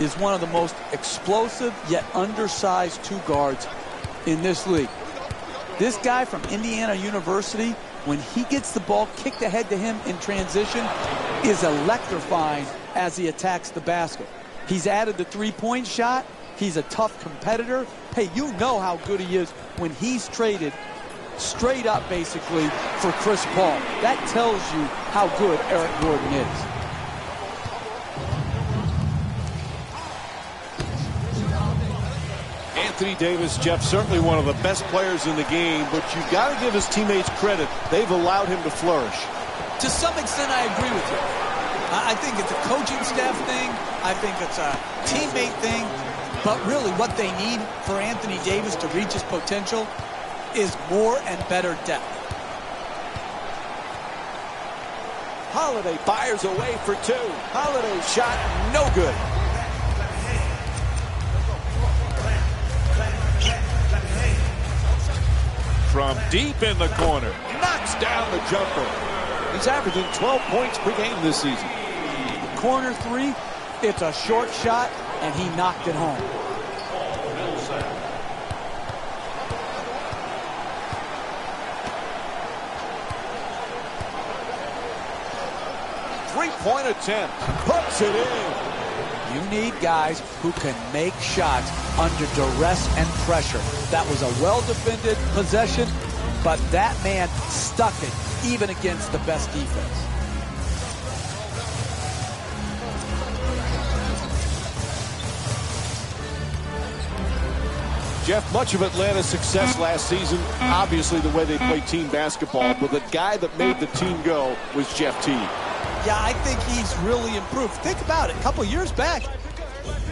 is one of the most explosive yet undersized two guards in this league. This guy from Indiana University, when he gets the ball kicked ahead to him in transition, is electrifying as he attacks the basket. He's added the three-point shot. He's a tough competitor. Hey, you know how good he is when he's traded straight up, basically, for Chris Paul. That tells you how good Eric Gordon is. Anthony Davis, Jeff, certainly one of the best players in the game, but you've got to give his teammates credit. They've allowed him to flourish. To some extent, I agree with you. I think it's a coaching staff thing. I think it's a teammate thing. But really, what they need for Anthony Davis to reach his potential is more and better depth. Holiday fires away for two. Holiday shot, no good. From deep in the corner, knocks down the jumper. He's averaging 12 points per game this season. Corner three, it's a short shot, and he knocked it home. Three-point attempt, puts it in. You need guys who can make shots under duress and pressure. That was a well-defended possession, but that man stuck it even against the best defense. Jeff, much of Atlanta's success last season, obviously the way they play team basketball, but the guy that made the team go was Jeff Teague. Yeah, I think he's really improved. Think about it. A couple years back,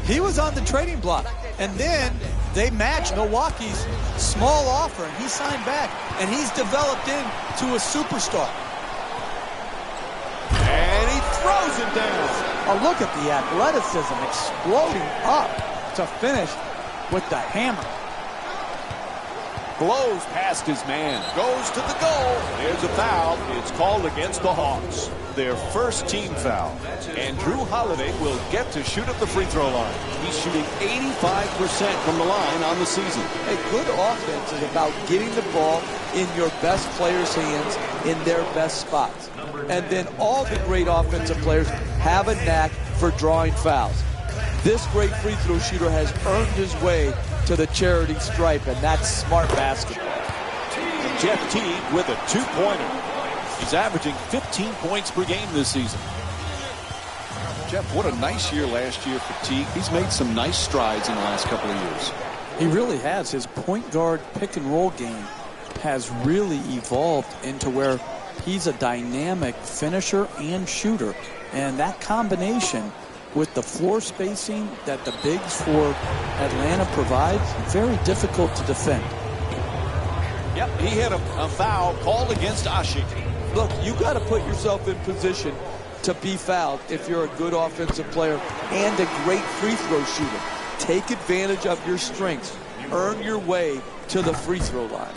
he was on the trading block. And then they matched Milwaukee's small offer, and he signed back. And he's developed into a superstar. And he throws it down. Oh, look at the athleticism exploding up to finish with the hammer. Blows past his man. Goes to the goal. There's a foul. It's called against the Hawks. Their first team foul. And Drew Holiday will get to shoot at the free throw line. He's shooting 85% from the line on the season. A good offense is about getting the ball in your best players' hands in their best spots. And then all the great offensive players have a knack for drawing fouls. This great free throw shooter has earned his way to the charity stripe, and that's smart basketball. And Jeff Teague with a two-pointer. He's averaging 15 points per game this season. Jeff, what a nice year last year for Teague. He's made some nice strides in the last couple of years. He really has. His point guard pick and roll game has really evolved into where he's a dynamic finisher and shooter. And that combination with the floor spacing that the bigs for Atlanta provides, very difficult to defend. Yep, he hit a foul called against Ashik. Look, you got to put yourself in position to be fouled if you're a good offensive player and a great free throw shooter. Take advantage of your strengths. Earn your way to the free throw line.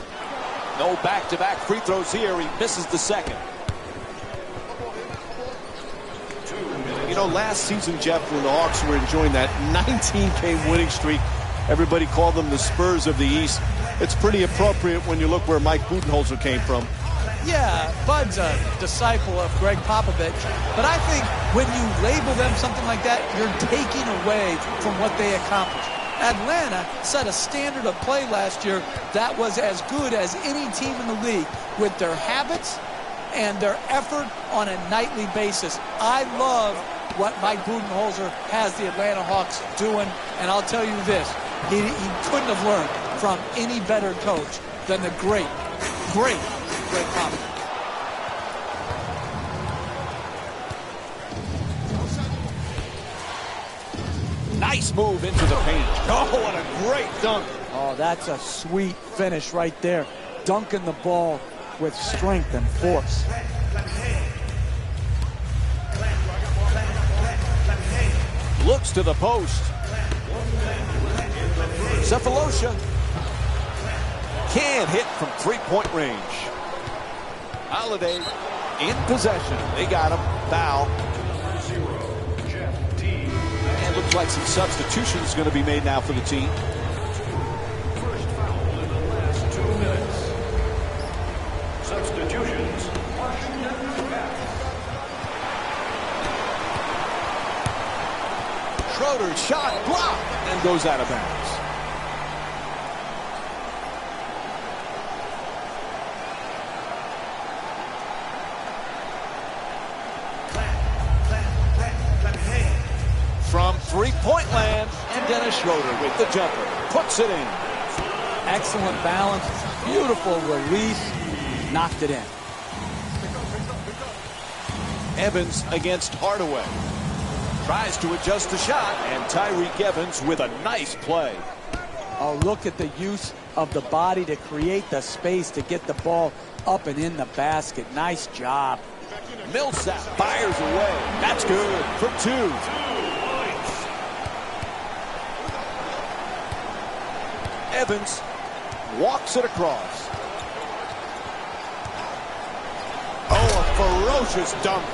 No back-to-back free throws here. He misses the second. You know, last season, Jeff, when the Hawks were enjoying that 19-game winning streak, everybody called them the Spurs of the East. It's pretty appropriate when you look where Mike Budenholzer came from. Yeah, Bud's a disciple of Greg Popovich, but I think when you label them something like that, you're taking away from what they accomplished. Atlanta set a standard of play last year that was as good as any team in the league with their habits and their effort on a nightly basis. I love what Mike Budenholzer has the Atlanta Hawks doing, and I'll tell you this, he couldn't have learned from any better coach than the great Popovich. Nice move into the paint. Oh, what a great dunk. Oh, that's a sweet finish right there. Dunking the ball with strength and force. Looks to the post. Cephalosha can't hit from three-point range. Holiday in possession. They got him. Foul. And looks like some substitutions going to be made now for the team. First foul in the last 2 minutes. Substitutions. Washington back. Schroeder's shot blocked and goes out of bounds. From three-point land, and Dennis Schroeder with the jumper puts it in. Excellent balance, beautiful release, knocked it in. Evans against Hardaway. Tries to adjust the shot, and Tyreek Evans with a nice play. Oh, look at the use of the body to create the space to get the ball up and in the basket. Nice job. Millsap fires away. That's good for two. Evans walks it across. Oh, a ferocious dunk.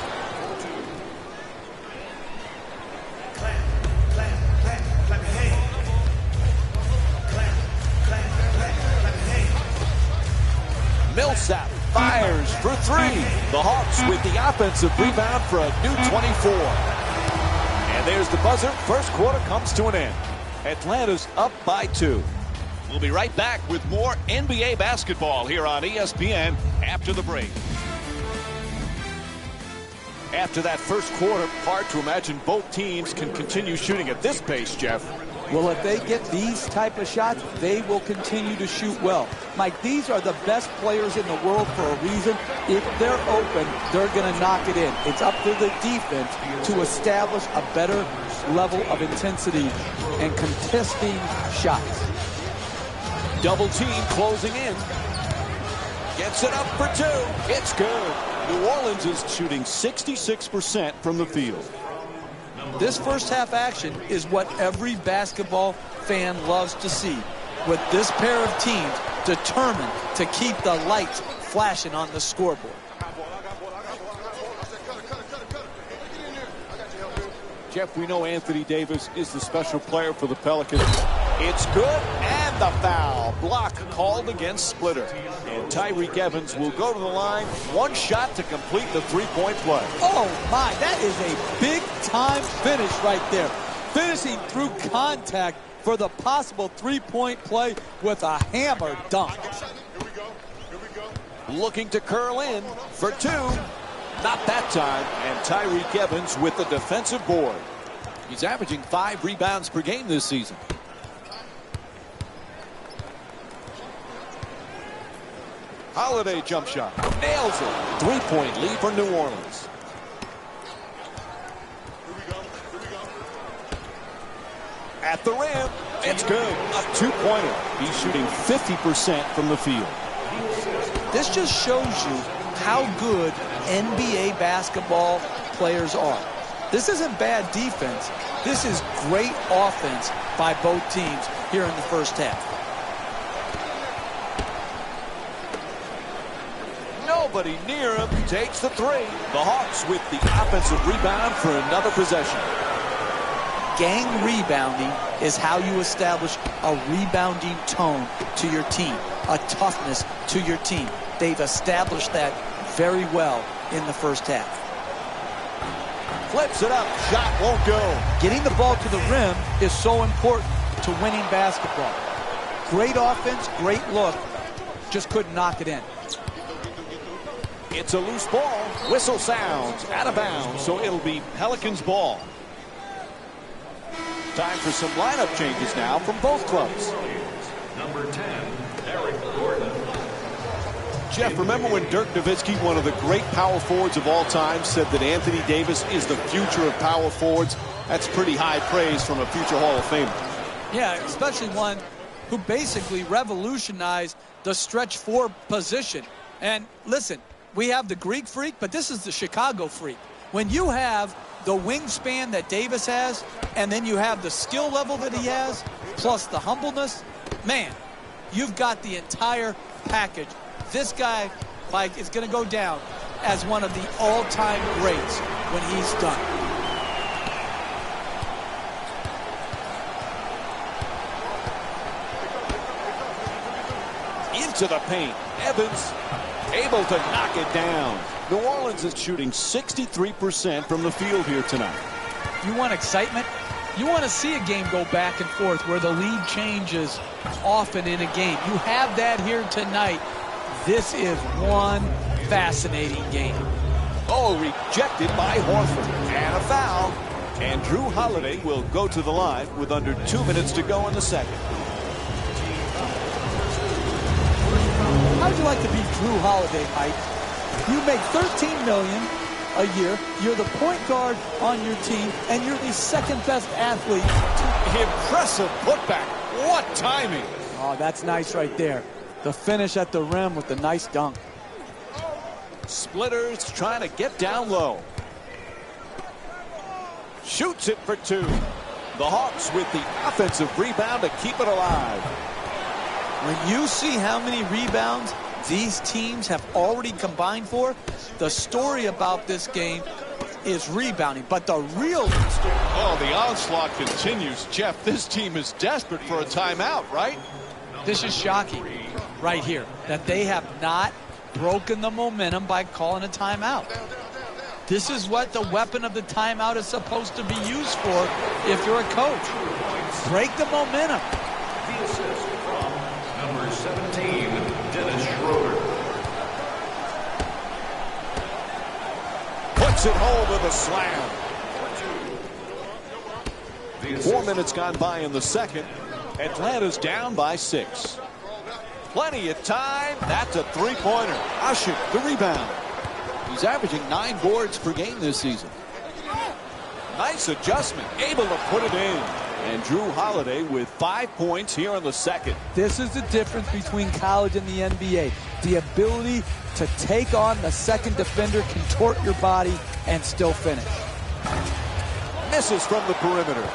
Millsap fires for three. The Hawks with the offensive rebound for a new 24. And there's the buzzer. First quarter comes to an end. Atlanta's up by 2. We'll be right back with more NBA basketball here on ESPN after the break. After that first quarter, hard to imagine both teams can continue shooting at this pace, Jeff. Well, if they get these type of shots, they will continue to shoot well. Mike, these are the best players in the world for a reason. If they're open, they're going to knock it in. It's up to the defense to establish a better level of intensity and contesting shots. Double team closing in. Gets it up for two. It's good. New Orleans is shooting 66% from the field. This first half action is what every basketball fan loves to see, with this pair of teams determined to keep the lights flashing on the scoreboard. Jeff, we know Anthony Davis is the special player for the Pelicans. It's good, and the foul. Block called against Splitter. And Tyreek Evans will go to the line. One shot to complete the three-point play. Oh, my, that is a big-time finish right there. Finishing through contact for the possible three-point play with a hammer dunk. Looking to curl in for two. Not that time, and Tyreek Evans with the defensive board. He's averaging 5 rebounds per game this season. Holiday jump shot. Nails it. Three-point lead for New Orleans. At the rim. It's good. A two-pointer. He's shooting 50% from the field. This just shows you how good NBA basketball players are. This isn't bad defense. This is great offense by both teams here in the first half. Nobody near him. Takes the three. The Hawks with the offensive rebound for another possession. Gang rebounding is how you establish a rebounding tone to your team, a toughness to your team. They've established that very well in the first half. Flips it up. Shot won't go. Getting the ball to the rim is so important to winning basketball. Great offense, great look. Just couldn't knock it in. It's a loose ball. Whistle sounds out of bounds, so it'll be Pelicans ball. Time for some lineup changes now from both clubs. Number 10, Eric Gordon. Jeff, remember when Dirk Nowitzki, one of the great power forwards of all time, said that Anthony Davis is the future of power forwards? That's pretty high praise from a future Hall of Famer. Yeah, especially one who basically revolutionized the stretch four position. And listen, we have the Greek freak, but this is the Chicago freak. When you have the wingspan that Davis has, and then you have the skill level that he has, plus the humbleness, man, you've got the entire package. This guy, Mike, is going to go down as one of the all-time greats when he's done. into the paint. Evans able to knock it down. New Orleans is shooting 63% from the field here tonight. You want excitement? You want to see a game go back and forth where the lead changes often in a game. You have that here tonight. This is one fascinating game. Oh, rejected by Horford. And a foul. And Drew Holiday will go to the line with under 2 minutes to go in the second. How'd you like to be Drew Holiday, Mike? You make $13 million a year. You're the point guard on your team, and you're the second best athlete. Impressive putback. What timing. Oh, that's nice right there. The finish at the rim with the nice dunk. Splitters trying to get down low. Shoots it for two. The Hawks with the offensive rebound to keep it alive. When you see how many rebounds these teams have already combined for, the story about this game is rebounding. But the real story... Oh, the onslaught continues. Jeff, this team is desperate for a timeout, right? This is shocking right here, that they have not broken the momentum by calling a timeout. This is what the weapon of the timeout is supposed to be used for if you're a coach. Break the momentum. The assist from number 17, Dennis Schroeder. Puts it home with a slam. 4 minutes gone by in the second. Atlanta's down by 6. Plenty of time. That's a three-pointer. Usher, the rebound. He's averaging 9 boards per game this season. Nice adjustment. Able to put it in. And Drew Holiday with 5 points here in the second. This is the difference between college and the NBA. The ability to take on the second defender, contort your body, and still finish. Misses from the perimeter.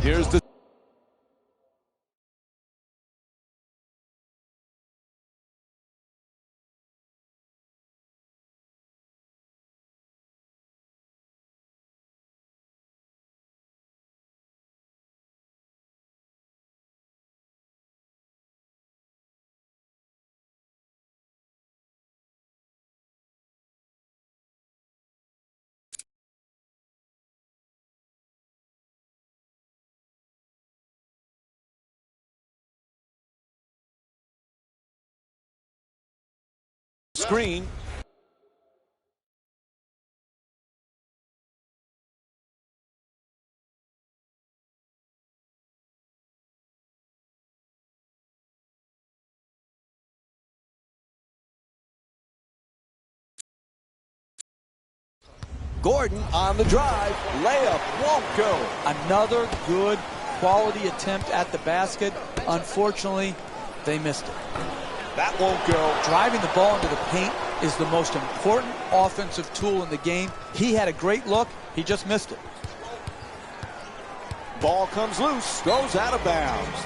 Here's the screen. Gordon on the drive. Layup won't go. Another good quality attempt at the basket. Unfortunately, they missed it. That won't go. Driving the ball into the paint is the most important offensive tool in the game. He had a great look. He just missed it. Ball comes loose. Goes out of bounds.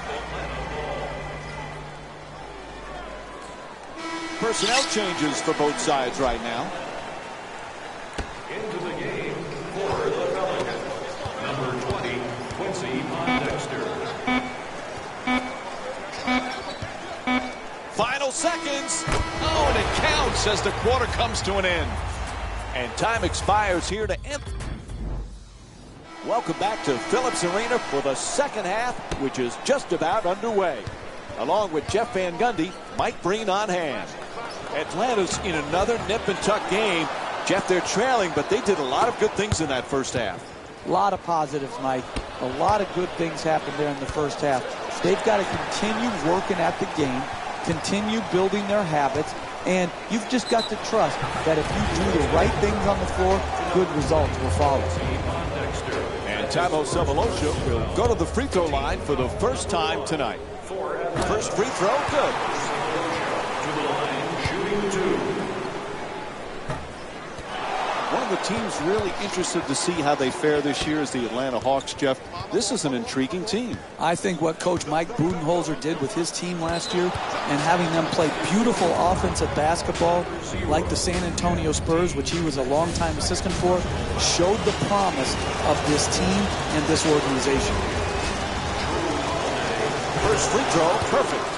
Personnel changes for both sides right now. Into the game for the Pelicans, number 20, Quincy Pondexter. Final seconds. Oh, and it counts as the quarter comes to an end. And time expires here to end. Welcome back to Phillips Arena for the second half, which is just about underway. Along with Jeff Van Gundy, Mike Breen on hand. Atlanta's in another nip and tuck game. Jeff, they're trailing, but they did a lot of good things in that first half. A lot of positives, Mike. A lot of good things happened there in the first half. They've got to continue working at the game, continue building their habits, and you've just got to trust that if you do the right things on the floor, good results will follow. And Tabo Sefolosha will go to the free throw line for the first time tonight. First free throw, good. To the line, shooting 2. One of the teams really interested to see how they fare this year is the Atlanta Hawks, Jeff. This is an intriguing team. I think what Coach Mike Budenholzer did with his team last year and having them play beautiful offensive basketball like the San Antonio Spurs, which he was a longtime assistant for, showed the promise of this team and this organization. First free throw, perfect.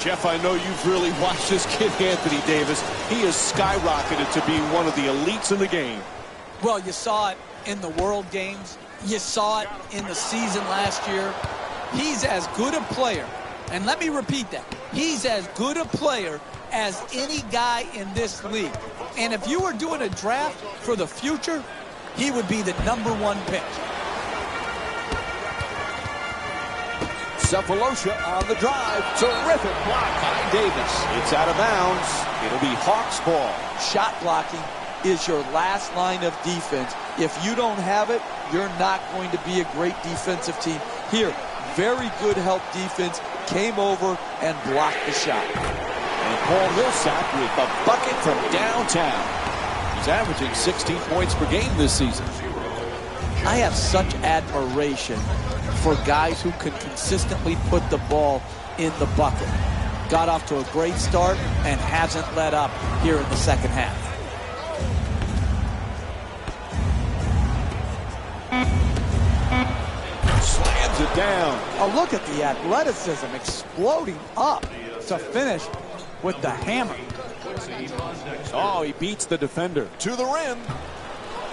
Jeff, I know you've really watched this kid, Anthony Davis. He has skyrocketed to be one of the elites in the game. Well, you saw it in the World Games. You saw it in the season last year. He's as good a player, and let me repeat that. He's as good a player as any guy in this league. And if you were doing a draft for the future, he would be the #1 pick. Cephalosha on the drive. Terrific block by Davis. It's out of bounds. It'll be Hawks ball. Shot blocking is your last line of defense. If you don't have it, you're not going to be a great defensive team. Here, very good help defense, came over and blocked the shot. And Paul Millsap with a bucket from downtown. He's averaging 16 points per game this season. I have such admiration for guys who can consistently put the ball in the bucket. Got off to a great start and hasn't let up here in the second half. Slams it down. Oh, look at the athleticism exploding up to finish with the hammer. Oh, he beats the defender to the rim.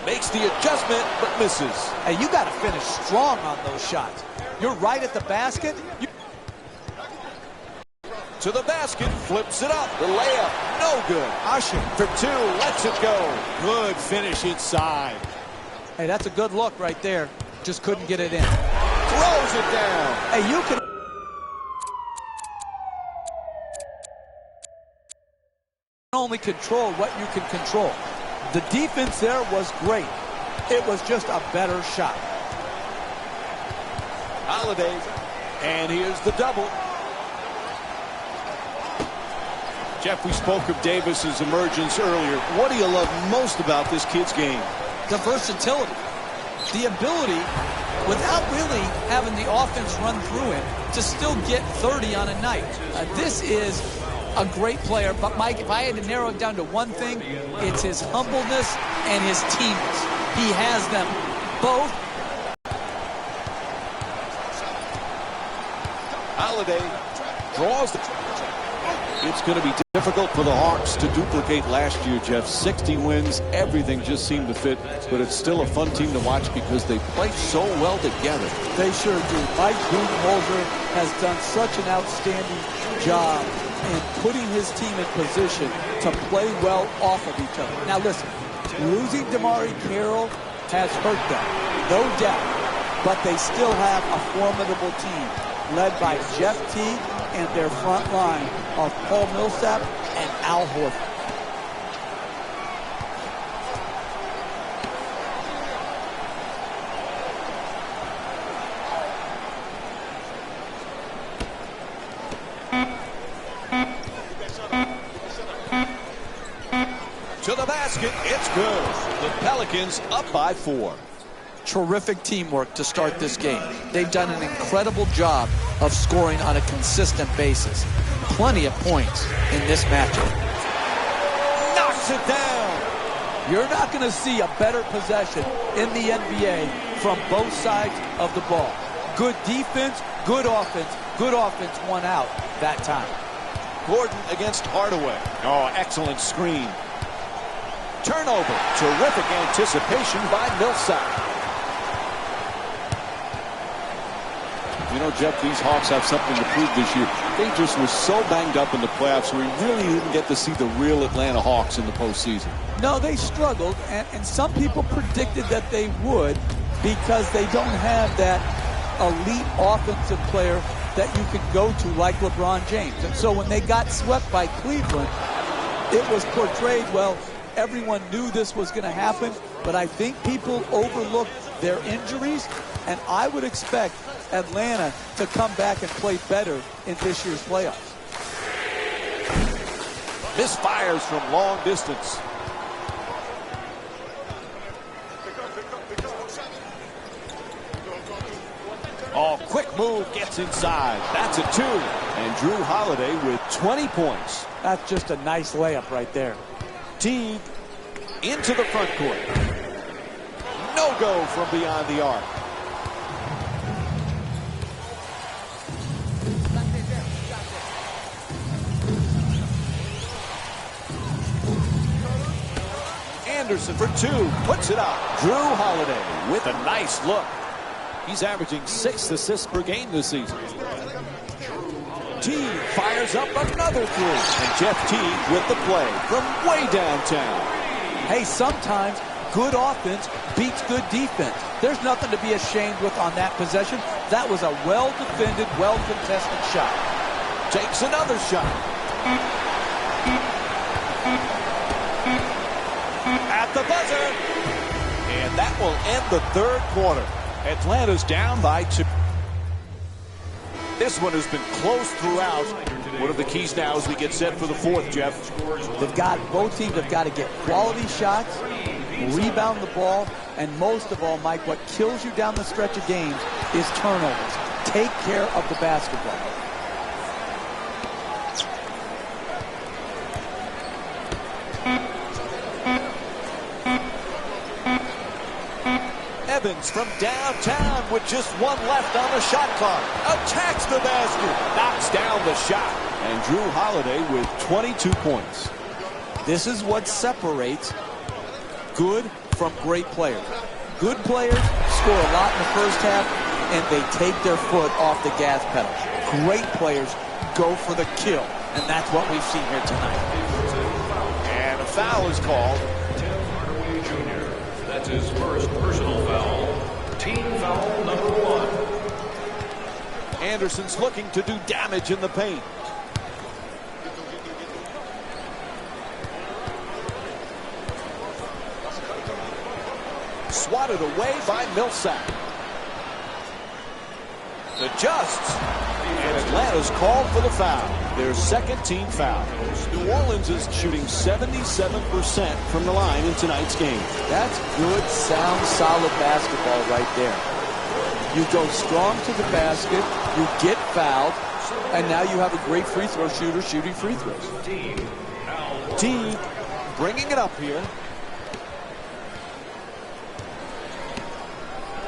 Makes the adjustment, but misses. Hey, you got to finish strong on those shots. You're right at the basket. To the basket, flips it up. The layup, no good. Usher for two, lets it go. Good finish inside. Hey, that's a good look right there. Just couldn't get it in. Throws it down. Hey, you can only control what you can control. The defense there was great. It was just a better shot. Holiday, and here's the double. Jeff, we spoke of Davis's emergence earlier. What do you love most about this kid's game? The versatility. The ability, without really having the offense run through him, to still get 30 on a night. This is a great player, but Mike, if I had to narrow it down to one thing, it's his humbleness and his teamness. He has them both. Holiday draws the... It's going to be difficult for the Hawks to duplicate last year, Jeff. 60 wins, everything just seemed to fit, but it's still a fun team to watch because they play so well together. They sure do. Mike Budenholzer has done such an outstanding job in putting his team in position to play well off of each other. Now listen, losing DeMarre Carroll has hurt them, no doubt, but they still have a formidable team led by Jeff Teague and their front line of Paul Millsap and Al Horford. To the basket, it's good. The Pelicans up by 4. Terrific teamwork to start this game. They've done an incredible job of scoring on a consistent basis. Plenty of points in this matchup. Knocks it down. You're not going to see a better possession in the NBA from both sides of the ball. Good defense, good offense won out that time. Gordon against Hardaway. Oh, excellent screen. Turnover. Terrific anticipation by Millsap. You know, Jeff, these Hawks have something to prove this year. They just were so banged up in the playoffs, we really didn't get to see the real Atlanta Hawks in the postseason. No, they struggled, and some people predicted that they would because they don't have that elite offensive player that you can go to like LeBron James. And so when they got swept by Cleveland, it was portrayed, well, everyone knew this was going to happen, but I think people overlooked their injuries, and I would expect Atlanta to come back and play better in this year's playoffs. Misfires from long distance. Oh, quick move gets inside. That's a 2. And Drew Holiday with 20 points. That's just a nice layup right there. Teague into the front court. No go from beyond the arc. Anderson for 2, puts it up. Drew Holiday with a nice look. He's averaging 6 assists per game this season. Teague fires up another 3. And Jeff Teague with the play from way downtown. Hey, sometimes good offense beats good defense. There's nothing to be ashamed with on that possession. That was a well-defended, well-contested shot. Takes another shot. At the buzzer. And that will end the third quarter. Atlanta's down by 2. This one has been close throughout. One of the keys now as we get set for the fourth, Jeff. Both teams have got to get quality shots, rebound the ball, and most of all, Mike, what kills you down the stretch of games is turnovers. Take care of the basketball. Evans from downtown with just 1 left on the shot clock. Attacks the basket. Knocks down the shot. And Drew Holiday with 22 points. This is what separates good from great players. Good players score a lot in the first half, and they take their foot off the gas pedal. Great players go for the kill, and that's what we've seen here tonight. And a foul is called. That's his first personal foul. Team foul number 1. Anderson's looking to do damage in the paint. Swatted away by Millsap. Adjusts. And Atlanta's called for the foul. Their second team foul. New Orleans is shooting 77% from the line in tonight's game. That's good, sound, solid basketball right there. You go strong to the basket, you get fouled, and now you have a great free throw shooter shooting free throws. Team bringing it up here.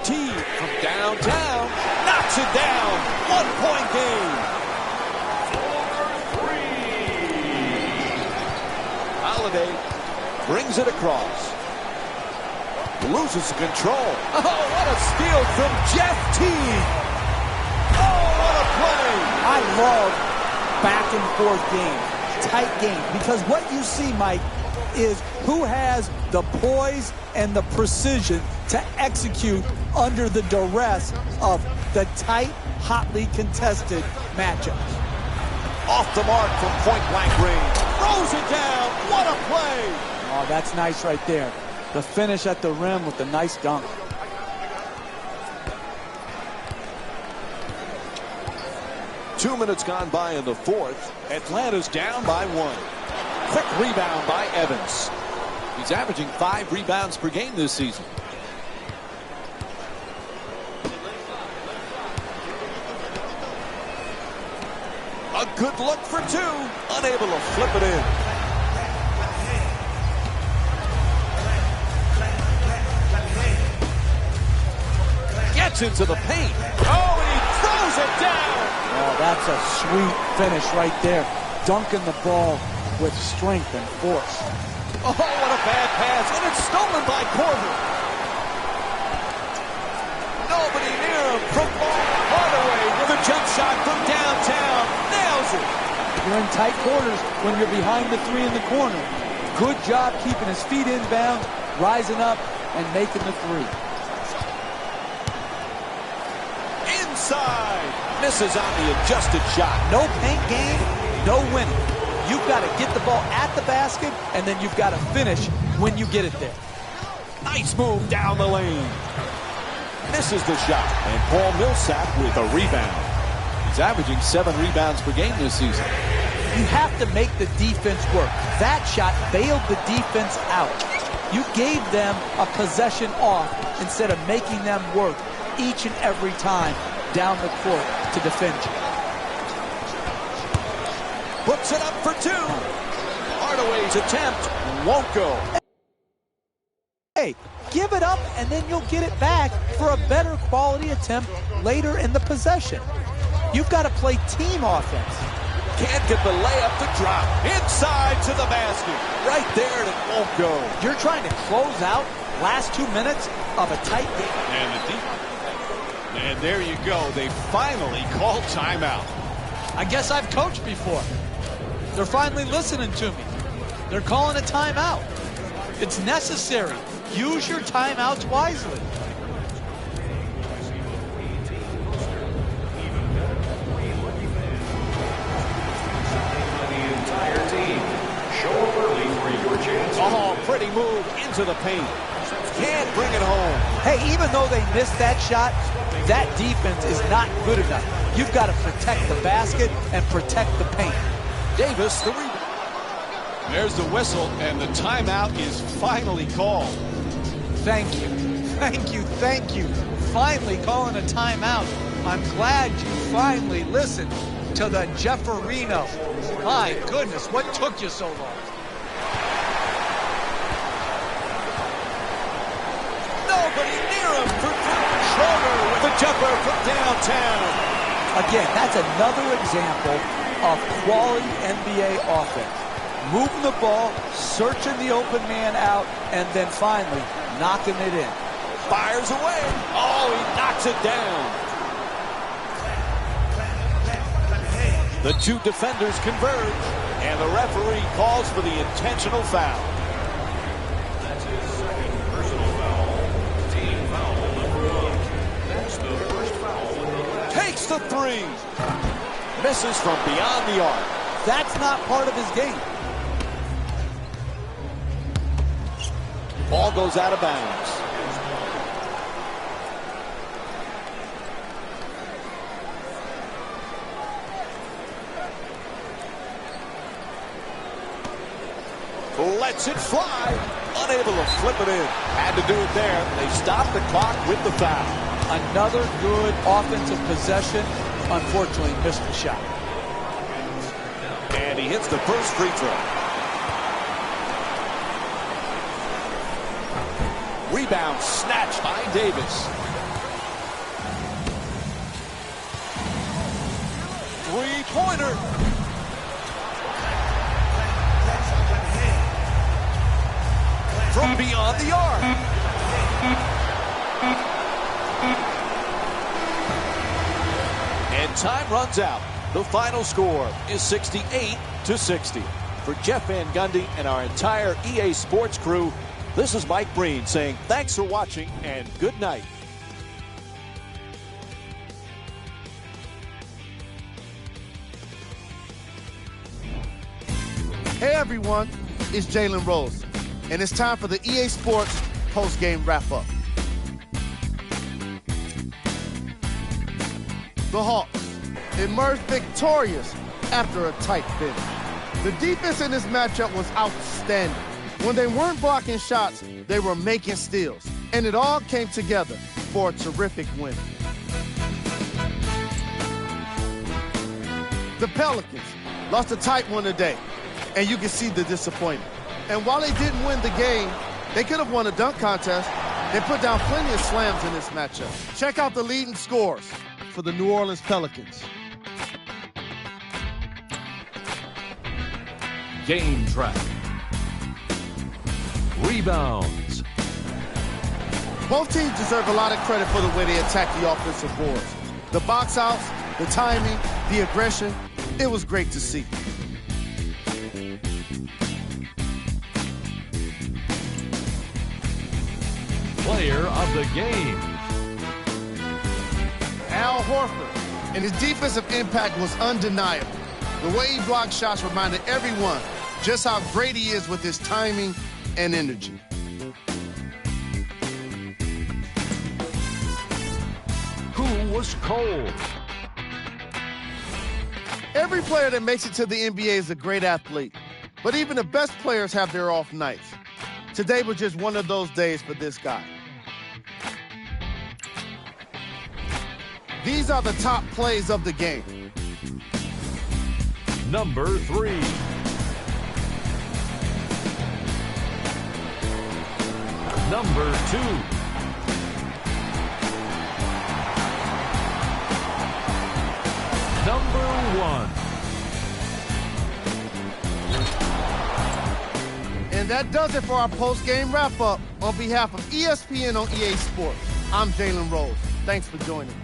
T from downtown knocks it down. 1-point game. Holiday brings it across. Loses control. Oh, what a steal from Jeff Teague. Oh, what a play. I love back and forth games, tight games, because what you see, Mike, is who has the poise and the precision to execute under the duress of the tight, hotly contested matchups. Off the mark from point-blank range. Throws it down. What a play. Oh, that's nice right there. The finish at the rim with the nice dunk. Two minutes gone by in the fourth. Atlanta's down by 1. Quick rebound by Evans. He's averaging 5 rebounds per game this season. A good look for 2. Unable to flip it in. Gets into the paint. Oh, and he throws it down. Oh, that's a sweet finish right there. Dunking the ball with strength and force. Oh, what a bad pass. And it's stolen by Porter. Nobody near him from Hardaway with a jump shot from downtown. Nails it. You're in tight quarters when you're behind the 3 in the corner. Good job keeping his feet inbound, rising up, and making the 3. Inside. Misses on the adjusted shot. No paint game, no winning. You've got to get the ball at the basket, and then you've got to finish when you get it there. Nice move down the lane. Misses the shot. And Paul Millsap with a rebound. He's averaging 7 rebounds per game this season. You have to make the defense work. That shot bailed the defense out. You gave them a possession off instead of making them work each and every time down the court to defend you. Puts it up for 2. Hardaway's attempt won't go. Hey, give it up and then you'll get it back for a better quality attempt later in the possession. You've got to play team offense. Can't get the layup to drop. Inside to the basket. Right there, and it won't go. You're trying to close out last 2 minutes of a tight game. And there you go. They finally called timeout. I guess I've coached before. They're finally listening to me. They're calling a timeout. It's necessary. Use your timeouts wisely. Oh, pretty move into the paint. Can't bring it home. Hey, even though they missed that shot, that defense is not good enough. You've got to protect the basket and protect the paint. Davis, the rebound. There's the whistle, and the timeout is finally called. Thank you. Thank you. Thank you. Finally calling a timeout. I'm glad you finally listened to the Jefferino. My goodness, what took you so long? Nobody near him for Schroeder with a jumper from downtown. Again, that's another example of quality NBA offense. Moving the ball, searching the open man out, and then finally knocking it in. Fires away. Oh, he knocks it down. The 2 defenders converge, and the referee calls for the intentional foul. That's his second personal foul. Team foul number 1. That's the first foul in the last. Takes the 3. Misses from beyond the arc. That's not part of his game. Ball goes out of bounds. Lets it fly. Unable to flip it in. Had to do it there. They stopped the clock with the foul. Another good offensive possession. Unfortunately, missed the shot. And he hits the first free throw. Rebound snatched by Davis. Three-pointer. From beyond the arc. And time runs out. The final score is 68-60. For Jeff Van Gundy and our entire EA Sports crew, this is Mike Breen saying thanks for watching and good night. Hey everyone, it's Jalen Rose, and it's time for the EA Sports post-game wrap-up. The Hawks emerged victorious after a tight finish. The defense in this matchup was outstanding. When they weren't blocking shots, they were making steals, and it all came together for a terrific win. The Pelicans lost a tight one today, and you can see the disappointment. And while they didn't win the game, they could have won a dunk contest. They put down plenty of slams in this matchup. Check out the leading scores for the New Orleans Pelicans. Game track. Rebounds. Both teams deserve a lot of credit for the way they attacked the offensive boards. The box outs, the timing, the aggression, it was great to see. Player of the game. Al Horford, and his defensive impact was undeniable. The way he blocked shots reminded everyone just how great he is with his timing and energy. Who was cold? Every player that makes it to the NBA is a great athlete, but even the best players have their off nights. Today was just one of those days for this guy. These are the top plays of the game. Number 3. Number 2. Number 1. And that does it for our post-game wrap-up. On behalf of ESPN on EA Sports, I'm Jalen Rose. Thanks for joining us.